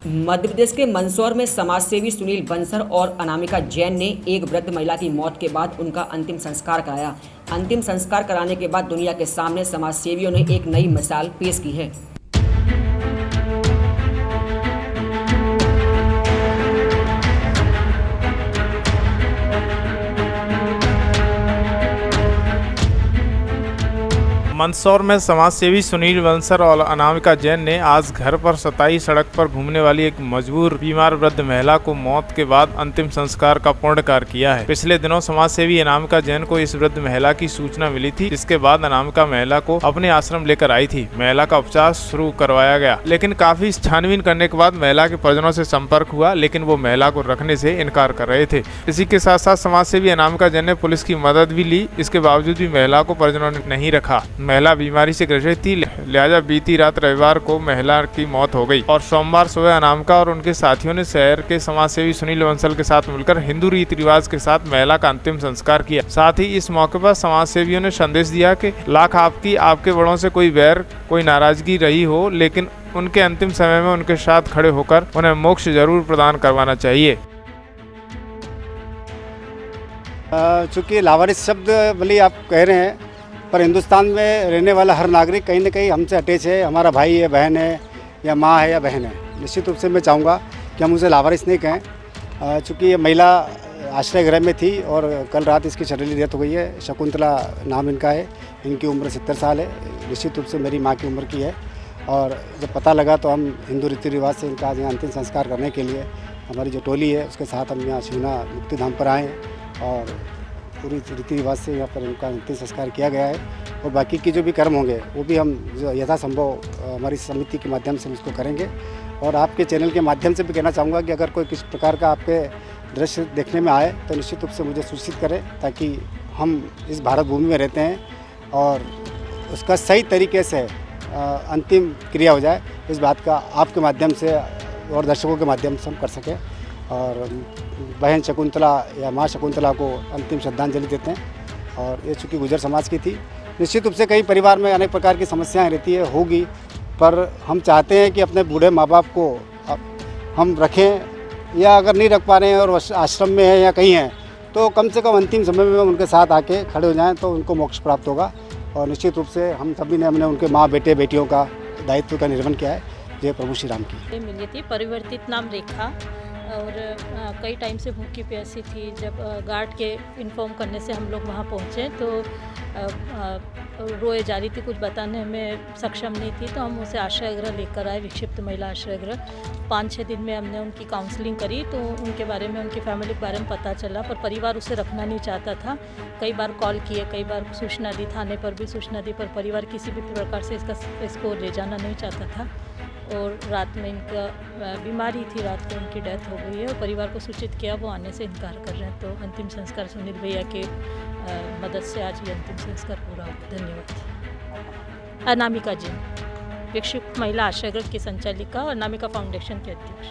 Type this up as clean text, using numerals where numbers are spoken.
मध्य प्रदेश के मंदसौर में समाजसेवी सुनील बंसल और अनामिका जैन ने एक वृद्ध महिला की मौत के बाद उनका अंतिम संस्कार कराया। अंतिम संस्कार कराने के बाद दुनिया के सामने समाजसेवियों ने एक नई मिसाल पेश की है। मंदसौर में समाजसेवी सुनील बंसल और अनामिका जैन ने आज घर पर सताई सड़क पर घूमने वाली एक मजबूर बीमार वृद्ध महिला को मौत के बाद अंतिम संस्कार का पूर्ण कार्य किया है। पिछले दिनों समाजसेवी अनामिका जैन को इस वृद्ध महिला की सूचना मिली थी, जिसके बाद अनामिका महिला को अपने आश्रम लेकर आई थी। महिला का उपचार शुरू करवाया गया, लेकिन काफी छानबीन करने के बाद महिला के परिजनों से संपर्क हुआ, लेकिन वो महिला को रखने से इनकार कर रहे थे। इसी के साथ साथ समाजसेवी अनामिका जैन ने पुलिस की मदद भी ली। इसके बावजूद भी महिला को परिजनों ने नहीं रखा। महिला बीमारी से ग्रसित थी, लिहाजा बीती रात रविवार को महिला की मौत हो गई और सोमवार सुबह अनामिका और उनके साथियों ने शहर के समाजसेवी सुनील बंसल के साथ मिलकर हिंदू रीति रिवाज के साथ महिला का अंतिम संस्कार किया। साथ ही इस मौके पर समाजसेवियों ने संदेश दिया कि लाख आपकी आपके बड़ों से कोई वैर कोई नाराजगी रही हो, लेकिन उनके अंतिम समय में उनके साथ खड़े होकर उन्हें मोक्ष जरूर प्रदान करवाना चाहिए। चूँकि लावारिस शब्द भले आप कह रहे हैं, पर हिंदुस्तान में रहने वाला हर नागरिक कहीं ना कहीं हमसे अटैच है। हमारा भाई है, बहन है, या माँ है या बहन है। निश्चित रूप से मैं चाहूँगा कि हम उसे लावारिस नहीं कहें। चूँकि ये महिला आश्रय गृह में थी और कल रात इसकी शर्रीली डेथ हो गई है। शकुंतला नाम इनका है। इनकी उम्र 70 साल है। निश्चित रूप से मेरी माँ की उम्र की है। और जब पता लगा तो हम हिंदू रीति रिवाज से इनका आज यहाँ अंतिम संस्कार करने के लिए हमारी जो टोली है उसके साथ हम यहाँ शिवना मुक्तिधाम पर आए हैं और पूरी रीति रिवाज से यहाँ पर उनका अंतिम संस्कार किया गया है। और बाकी के जो भी कर्म होंगे वो भी हम जो यथासंभव हमारी समिति के माध्यम से उसको करेंगे। और आपके चैनल के माध्यम से भी कहना चाहूँगा कि अगर कोई किस प्रकार का आपके दृश्य देखने में आए तो निश्चित रूप से मुझे सूचित करें, ताकि हम इस भारत भूमि में रहते हैं और उसका सही तरीके से अंतिम क्रिया हो जाए, इस बात का आपके माध्यम से और दर्शकों के माध्यम से हम कर सकें और बहन शकुंतला या माँ शकुंतला को अंतिम श्रद्धांजलि देते हैं। और ये चूँकि गुजर समाज की थी, निश्चित रूप से कई परिवार में अनेक प्रकार की समस्याएं रहती है, होगी, पर हम चाहते हैं कि अपने बूढ़े माँ बाप को हम रखें, या अगर नहीं रख पा रहे हैं और आश्रम में हैं या कहीं हैं तो कम से कम अंतिम समय में उनके साथ आके खड़े हो जाएँ तो उनको मोक्ष प्राप्त होगा। और निश्चित रूप से हम सभी ने हमने उनके माँ बेटे बेटियों का दायित्व का निर्वहन किया है। जय प्रभु श्री राम की। मिली थी परिवर्तित नाम रेखा और कई टाइम से भूखी प्यासी थी। जब गार्ड के इन्फॉर्म करने से हम लोग वहाँ पहुँचे तो रोए जा रही थी, कुछ बताने में सक्षम नहीं थी, तो हम उसे आश्रय गृह लेकर आए, विक्षिप्त महिला आश्रय गृह। 5-6 दिन में हमने उनकी काउंसलिंग करी तो उनके बारे में, उनकी फैमिली के बारे में पता चला, पर परिवार उसे रखना नहीं चाहता था। कई बार कॉल किए, कई बार सूचना दी, थाने पर भी सूचना दी, पर परिवार किसी भी प्रकार से इसको ले जाना नहीं चाहता था। और रात में इनका बीमारी थी, रात को उनकी डेथ हो गई है और परिवार को सूचित किया, वो आने से इनकार कर रहे हैं। तो अंतिम संस्कार सुनील भैया के मदद से आज ये अंतिम संस्कार पूरा हुआ। धन्यवाद। अनामिका जी, विक्षिप्त महिला आश्रय गृह की संचालिका और अनामिका फाउंडेशन के अध्यक्ष।